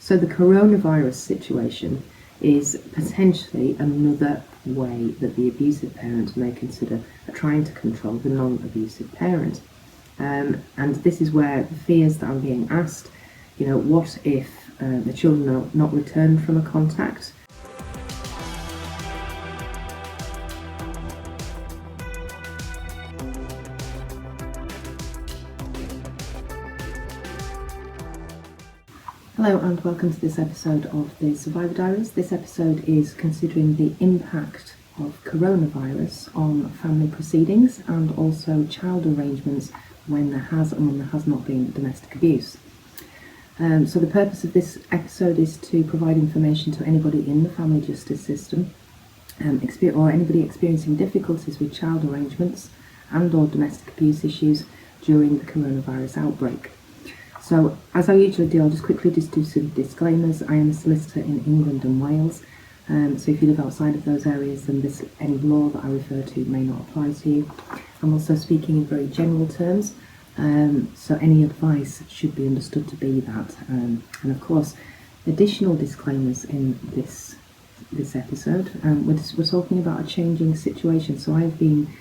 So the coronavirus situation is potentially another way that the abusive parent may consider trying to control the non-abusive parent. And this is where the fears that I'm being asked, what if the children are not returned from a contact? Hello and welcome to this episode of the Survivor Diaries. This episode is considering the impact of coronavirus on family proceedings and also child arrangements when there has and when there has not been domestic abuse. So the purpose of this episode is to provide information to anybody in the family justice system or anybody experiencing difficulties with child arrangements and or domestic abuse issues during the coronavirus outbreak. So, as I usually do, I'll just quickly do some disclaimers. I am a solicitor in England and Wales, so if you live outside of those areas, then any law that I refer to may not apply to you. I'm also speaking in very general terms, so any advice should be understood to be that. And of course, additional disclaimers in this episode. We're talking about a changing situation. So I've been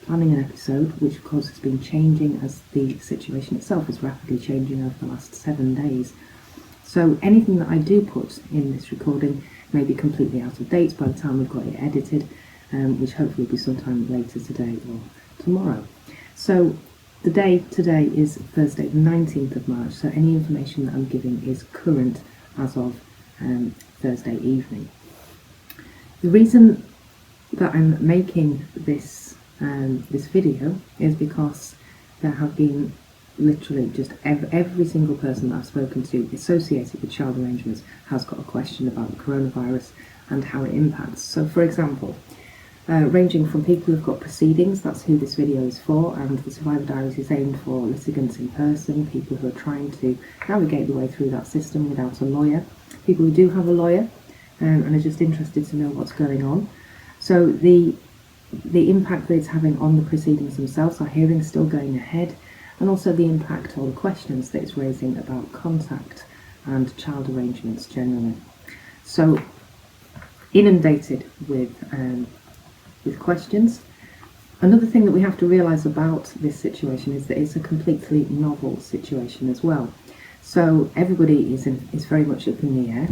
planning an episode, which of course has been changing as the situation itself is rapidly changing over the last 7 days. So anything that I do put in this recording may be completely out of date by the time we've got it edited, which hopefully will be sometime later today or tomorrow. So the day today is Thursday the 19th of March, so any information that I'm giving is current as of Thursday evening. The reason that I'm making this video is because there have been literally just every single person that I've spoken to associated with child arrangements has got a question about the coronavirus and how it impacts. So for example, ranging from people who've got proceedings, that's who this video is for, and the Survivor Diaries is aimed for litigants in person, people who are trying to navigate the way through that system without a lawyer, people who do have a lawyer and are just interested to know what's going on. So the impact that it's having on the proceedings themselves, our hearings still going ahead, and also the impact or the questions that it's raising about contact and child arrangements generally. So inundated with questions. Another thing that we have to realise about this situation is that it's a completely novel situation as well. So everybody is very much up in the air.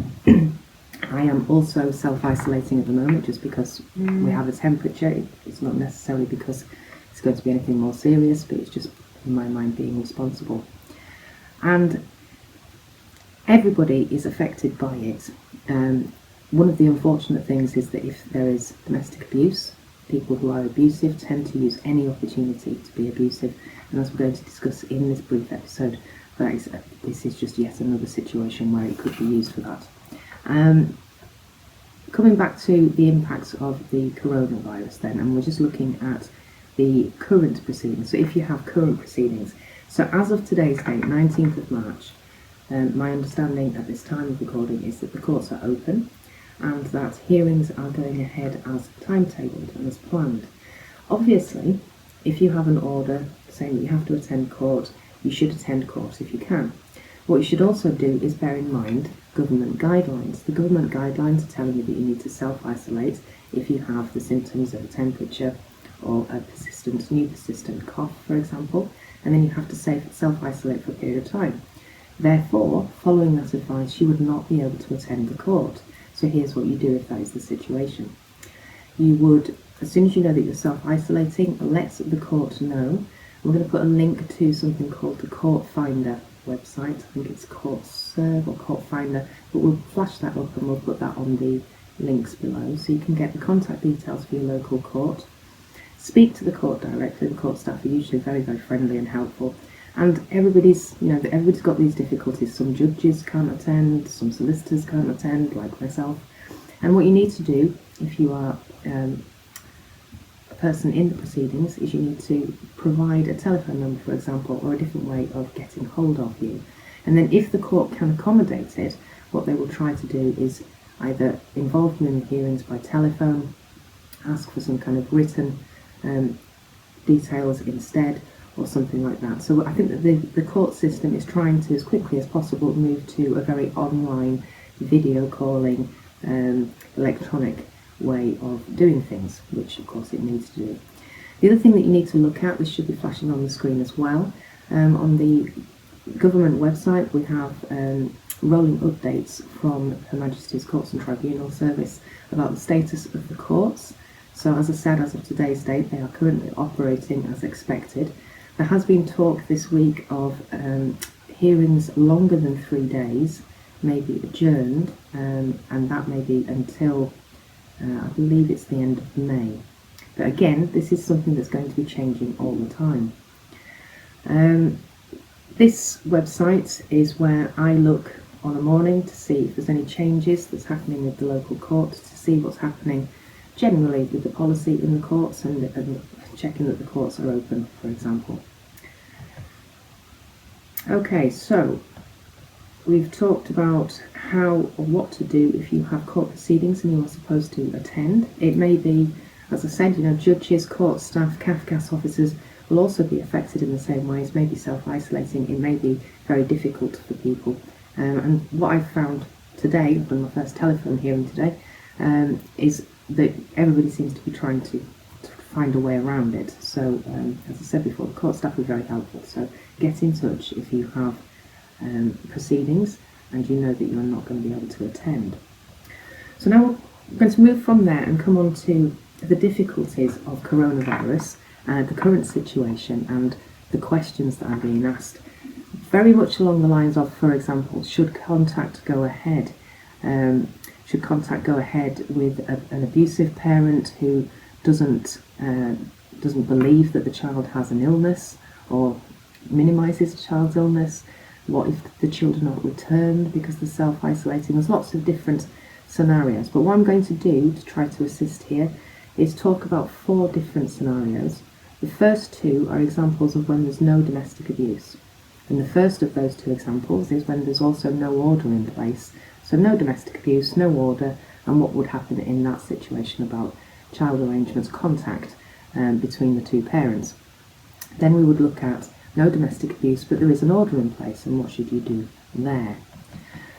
I am also self-isolating at the moment just because we have a temperature. It's not necessarily because it's going to be anything more serious, but it's just in my mind being responsible. And everybody is affected by it. One of the unfortunate things is that if there is domestic abuse, people who are abusive tend to use any opportunity to be abusive. And as we're going to discuss in this brief episode, this is just yet another situation where it could be used for that. Coming back to the impacts of the coronavirus then, and we're just looking at the current proceedings. So if you have current proceedings, so as of today's date, 19th of March, my understanding at this time of recording is that the courts are open and that hearings are going ahead as timetabled and as planned. Obviously, if you have an order saying that you have to attend court, you should attend court if you can. What you should also do is bear in mind government guidelines. The government guidelines are telling you that you need to self-isolate if you have the symptoms of a temperature or a new persistent cough, for example, and then you have to self-isolate for a period of time. Therefore, following that advice, you would not be able to attend the court. So here's what you do if that is the situation. You would, as soon as you know that you're self-isolating, let the court know. I'm going to put a link to something called the Court Finder website. I think it's Court Serve or Court Finder, but we'll flash that up and we'll put that on the links below so you can get the contact details for your local court. Speak to the court directly. The court staff are usually very, very friendly and helpful, and everybody's got these difficulties. Some judges can't attend, some solicitors can't attend, like myself, and what you need to do if you are a person in the proceedings is you need to provide a telephone number, for example, or a different way of getting hold of you. And then if the court can accommodate it, what they will try to do is either involve you in the hearings by telephone, ask for some kind of written details instead, or something like that. So I think that the court system is trying to, as quickly as possible, move to a very online video calling, electronic way of doing things, which of course it needs to do. The other thing that you need to look at, this should be flashing on the screen as well, on the government website we have rolling updates from Her Majesty's Courts and Tribunal Service about the status of the courts. So as I said, as of today's date, they are currently operating as expected. There has been talk this week of hearings longer than 3 days may be adjourned, and that may be until, I believe it's the end of May. But again, this is something that's going to be changing all the time. This website is where I look on a morning to see if there's any changes that's happening with the local court, to see what's happening generally with the policy in the courts, and checking that the courts are open, for example. Okay, so we've talked about how or what to do if you have court proceedings and you are supposed to attend. It may be, as I said, judges, court staff, CAFCAS officers will also be affected in the same ways, maybe self-isolating. It may be very difficult for people. And what I've found today, from my first telephone hearing today, is that everybody seems to be trying to find a way around it. So, as I said before, the court staff are very helpful. So get in touch if you have proceedings and you know that you're not going to be able to attend. So now we're going to move from there and come on to the difficulties of coronavirus, the current situation, and the questions that are being asked. Very much along the lines of, for example, should contact go ahead? Should contact go ahead with an abusive parent who doesn't believe that the child has an illness, or minimises the child's illness? What if the children aren't returned because they're self-isolating? There's lots of different scenarios, but what I'm going to do to try to assist here is talk about 4 different scenarios. The first 2 are examples of when there's no domestic abuse, and the first of those 2 examples is when there's also no order in place. So no domestic abuse, no order, and what would happen in that situation about child arrangements, contact between the 2 parents. Then we would look at no domestic abuse, but there is an order in place, and what should you do there?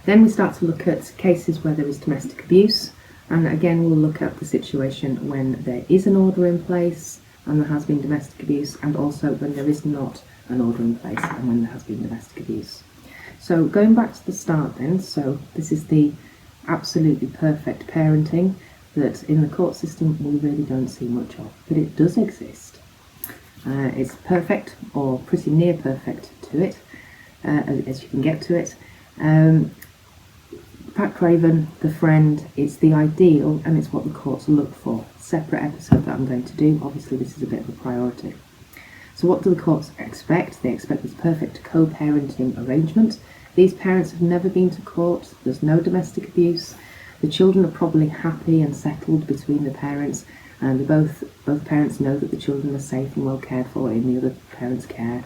Then we start to look at cases where there is domestic abuse, and again we'll look at the situation when there is an order in place and there has been domestic abuse, and also when there is not an order in place and when there has been domestic abuse. So going back to the start then, so this is the absolutely perfect parenting that in the court system we really don't see much of, but it does exist. It's perfect, or pretty near perfect to it, as you can get to it. Pat Craven, the friend, it's the ideal, and it's what the courts look for. Separate episode that I'm going to do. Obviously this is a bit of a priority. So what do the courts expect? They expect this perfect co-parenting arrangement. These parents have never been to court, there's no domestic abuse, the children are probably happy and settled between the parents, and both parents know that the children are safe and well cared for in the other parent's care,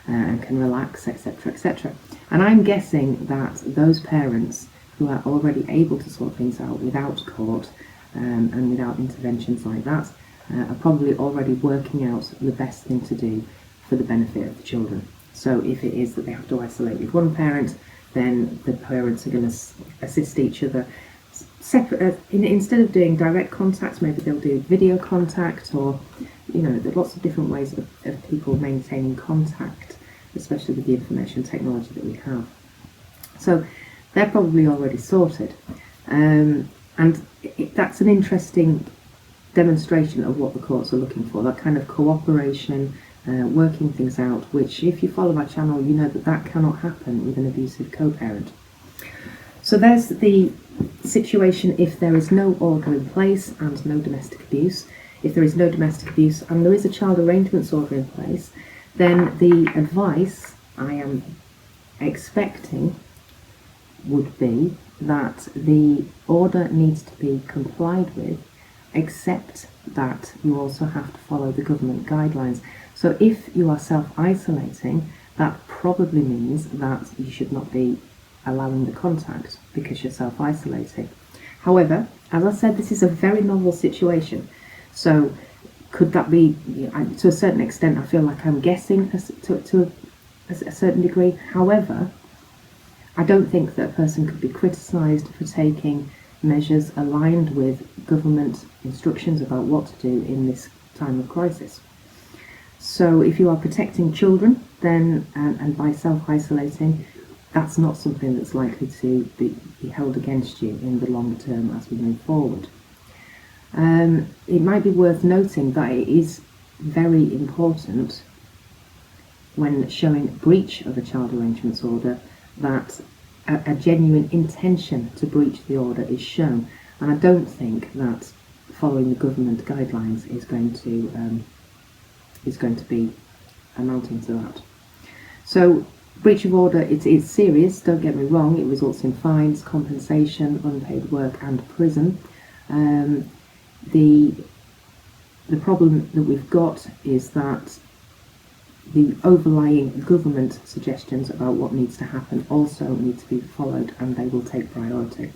and can relax, etc., etc. And I'm guessing that those parents who are already able to sort things out without court and without interventions like that are probably already working out the best thing to do for the benefit of the children. So if it is that they have to isolate with one parent, then the parents are going to assist each other. Separate, instead of doing direct contact, maybe they'll do video contact, or there's lots of different ways of people maintaining contact, especially with the information technology that we have. So they're probably already sorted, and that's an interesting demonstration of what the courts are looking for, that kind of cooperation, working things out, which if you follow my channel you know that cannot happen with an abusive co-parent. So there's the situation if there is no order in place and no domestic abuse. If there is no domestic abuse and there is a child arrangements order in place, then the advice I am expecting would be that the order needs to be complied with, except that you also have to follow the government guidelines. So if you are self-isolating, that probably means that you should not be allowing the contact because you're self-isolating. However, as I said, this is a very novel situation. So Could that be, to a certain extent, I feel like I'm guessing to a certain degree. However, I don't think that a person could be criticised for taking measures aligned with government instructions about what to do in this time of crisis. So if you are protecting children, then and by self-isolating, that's not something that's likely to be held against you in the long term as we move forward. It might be worth noting that it is very important when showing breach of a child arrangements order that a genuine intention to breach the order is shown, and I don't think that following the government guidelines is going to be amounting to that. So breach of order, it's serious, don't get me wrong. It results in fines, compensation, unpaid work and prison. The problem that we've got is that the overlying government suggestions about what needs to happen also need to be followed, and they will take priority.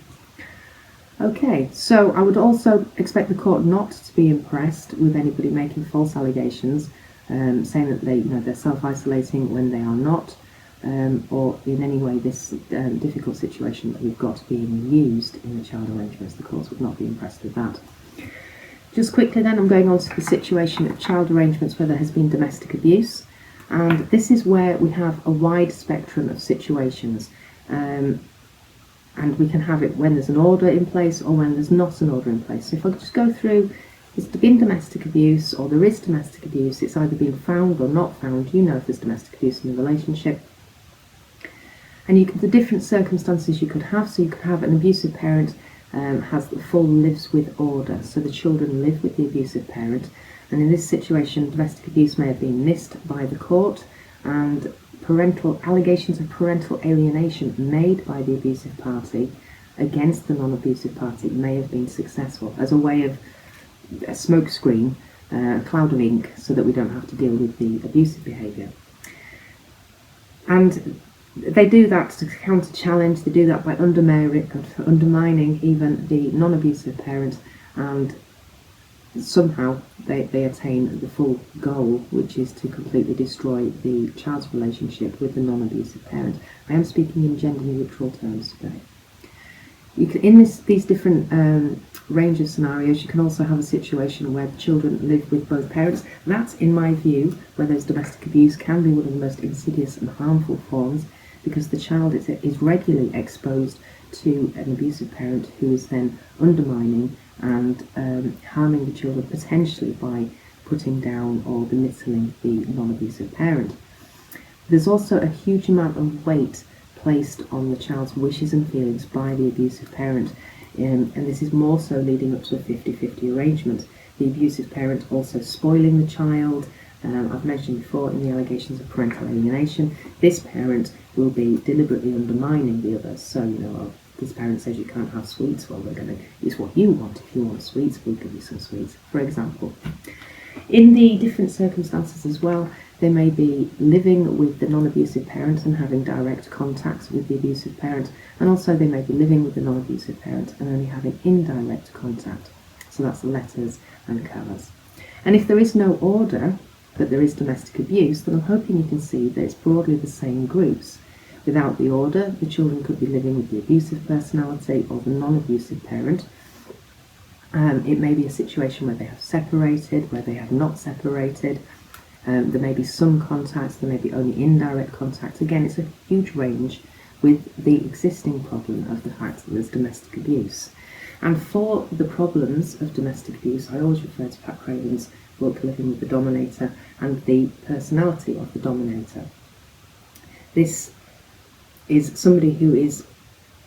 Okay, so I would also expect the court not to be impressed with anybody making false allegations, saying that they're self-isolating when they are not, or in any way this difficult situation that we've got being used in the child arrangements. The courts would not be impressed with that. Just quickly then, I'm going on to the situation of child arrangements where there has been domestic abuse, and this is where we have a wide spectrum of situations, and we can have it when there's an order in place or when there's not an order in place. So if I just go through, there's been domestic abuse or there is domestic abuse, it's either been found or not found, you know if there's domestic abuse in the relationship. And the different circumstances you could have, so you could have an abusive parent has the full lives with order, so the children live with the abusive parent, and in this situation domestic abuse may have been missed by the court, and allegations of parental alienation made by the abusive party against the non-abusive party may have been successful as a way of a smokescreen, a cloud of ink, so that we don't have to deal with the abusive behaviour. And they do that to counter-challenge, they do that by undermining even the non-abusive parent, and somehow they attain the full goal, which is to completely destroy the child's relationship with the non-abusive parent. I am speaking in gender-neutral terms today. In these different range of scenarios, you can also have a situation where the children live with both parents. That, in my view, where there's domestic abuse, can be one of the most insidious and harmful forms, because the child is regularly exposed to an abusive parent who is then undermining and harming the children, potentially by putting down or belittling the non-abusive parent. There's also a huge amount of weight placed on the child's wishes and feelings by the abusive parent, and this is more so leading up to a 50-50 arrangement. The abusive parent also spoiling the child. I've mentioned before in the allegations of parental alienation, this parent will be deliberately undermining the others. So, this parent says you can't have sweets, well, it's what you want. If you want sweets, we'll give you some sweets, for example. In the different circumstances as well, they may be living with the non-abusive parent and having direct contact with the abusive parent, and also they may be living with the non-abusive parent and only having indirect contact. So that's letters and covers. And if there is no order, but there is domestic abuse, then I'm hoping you can see that it's broadly the same groups. Without the order, the children could be living with the abusive personality or the non-abusive parent. It may be a situation where they have separated, where they have not separated. There may be some contact, there may be only indirect contact. Again, it's a huge range with the existing problem of the fact that there's domestic abuse. And for the problems of domestic abuse, I always refer to Pat Craven's book, Living with the Dominator, and the personality of the dominator. This is somebody who is,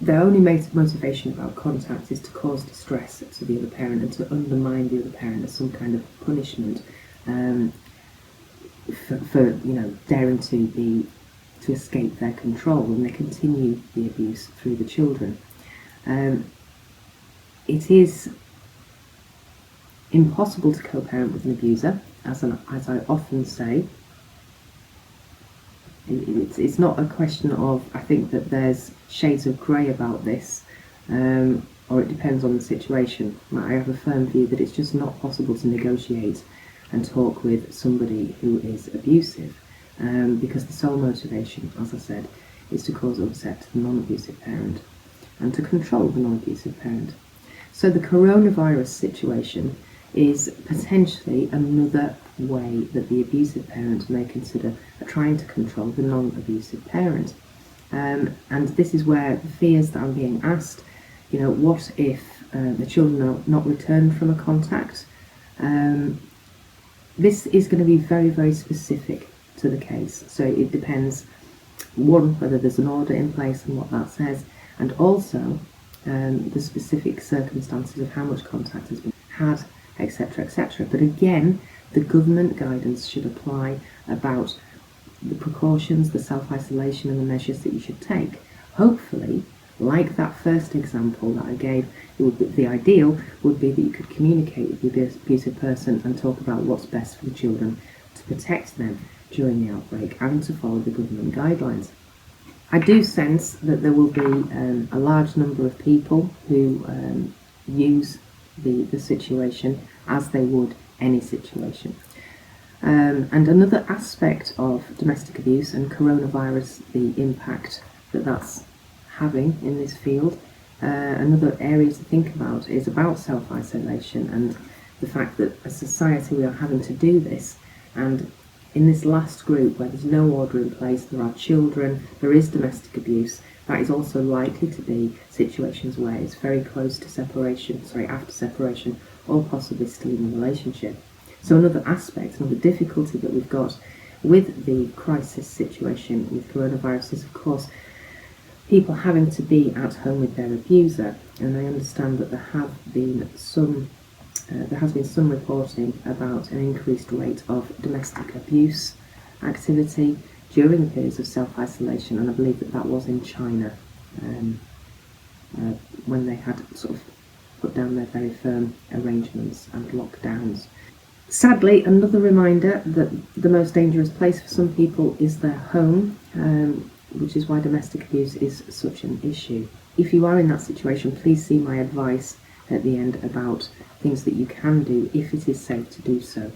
their only motivation about contact is to cause distress to the other parent and to undermine the other parent as some kind of punishment for daring to escape their control, and they continue the abuse through the children. It is impossible to co-parent with an abuser, as I often say. It's not a question of, I think that there's shades of grey about this, or it depends on the situation. I have a firm view that it's just not possible to negotiate and talk with somebody who is abusive, because the sole motivation, as I said, is to cause upset to the non-abusive parent and to control the non-abusive parent. So the coronavirus situation is potentially another way that the abusive parent may consider trying to control the non-abusive parent. And this is where the fears that I'm being asked, what if the children are not returned from a contact? This is going to be very, very specific to the case. So it depends, one, whether there's an order in place and what that says, and also the specific circumstances of how much contact has been had, etc., etc. But again, the government guidance should apply about the precautions, the self-isolation and the measures that you should take. Hopefully, like that first example that I gave, the ideal would be that you could communicate with the abusive person and talk about what's best for the children to protect them during the outbreak and to follow the government guidelines. I do sense that there will be a large number of people who use the situation as they would any situation. And another aspect of domestic abuse and coronavirus, the impact that that's having in this field, another area to think about is about self-isolation and the fact that as a society we are having to do this. And in this last group where there's no order in place, there are children, there is domestic abuse, that is also likely to be situations where it's very close to separation, after separation, or possibly still in a relationship. So another aspect, another difficulty that we've got with the crisis situation with coronavirus is, of course, people having to be at home with their abuser. And I understand that there has been some reporting about an increased rate of domestic abuse activity during periods of self-isolation, and I believe that was in China when they had sort of put down their very firm arrangements and lockdowns. Sadly, another reminder that the most dangerous place for some people is their home, which is why domestic abuse is such an issue. If you are in that situation, please see my advice at the end about things that you can do if it is safe to do so.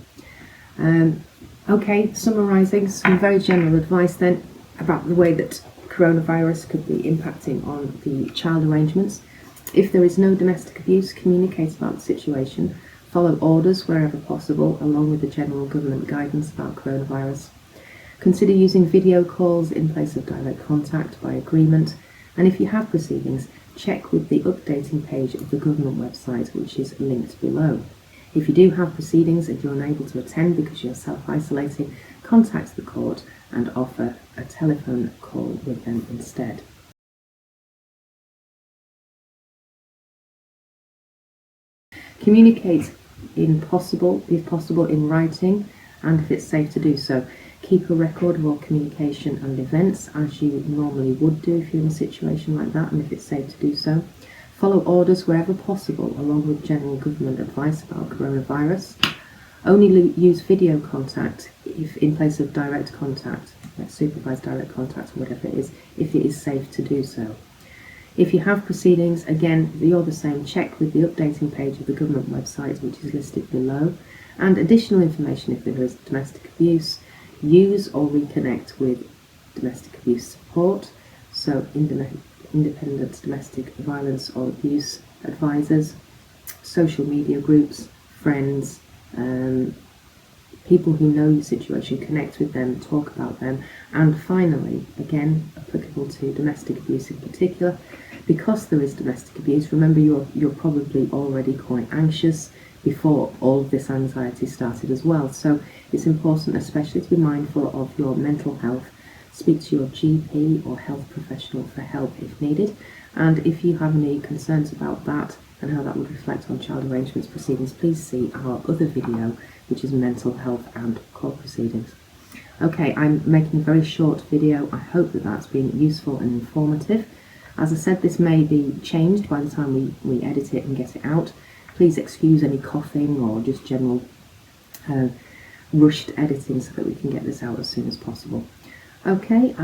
Okay, summarising some very general advice then about the way that coronavirus could be impacting on the child arrangements. If there is no domestic abuse, communicate about the situation. Follow orders wherever possible, along with the general government guidance about coronavirus. Consider using video calls in place of direct contact by agreement. And if you have proceedings, check with the updating page of the government website, which is linked below. If you do have proceedings and you're unable to attend because you're self-isolating, contact the court and offer a telephone call with them instead. Communicate if possible in writing, and if it's safe to do so, keep a record of all communication and events as you normally would do if you're in a situation like that, and if it's safe to do so. Follow orders wherever possible, along with general government advice about coronavirus. Only use video contact if in place of direct contact, like supervised direct contact or whatever it is, if it is safe to do so. If you have proceedings, again, you're the same, check with the updating page of the government website, which is listed below, and additional information if there is domestic abuse. Use or reconnect with domestic abuse support, so independent domestic violence or abuse advisors, social media groups, friends, people who know your situation, connect with them, talk about them. And finally, again, applicable to domestic abuse in particular, because there is domestic abuse, remember you're probably already quite anxious before all of this anxiety started as well. So it's important especially to be mindful of your mental health. Speak to your GP or health professional for help if needed. And if you have any concerns about that and how that would reflect on child arrangements proceedings, please see our other video, which is mental health and court proceedings. Okay, I'm making a very short video. I hope that that's been useful and informative. As I said, this may be changed by the time we edit it and get it out. Please excuse any coughing or just general rushed editing so that we can get this out as soon as possible. Okay,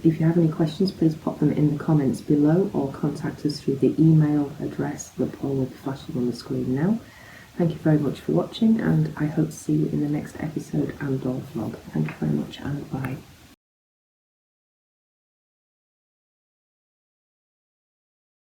if you have any questions, please pop them in the comments below or contact us through the email address that Paul will be flashing on the screen now. Thank you very much for watching, and I hope to see you in the next episode and or vlog. Thank you very much, and bye.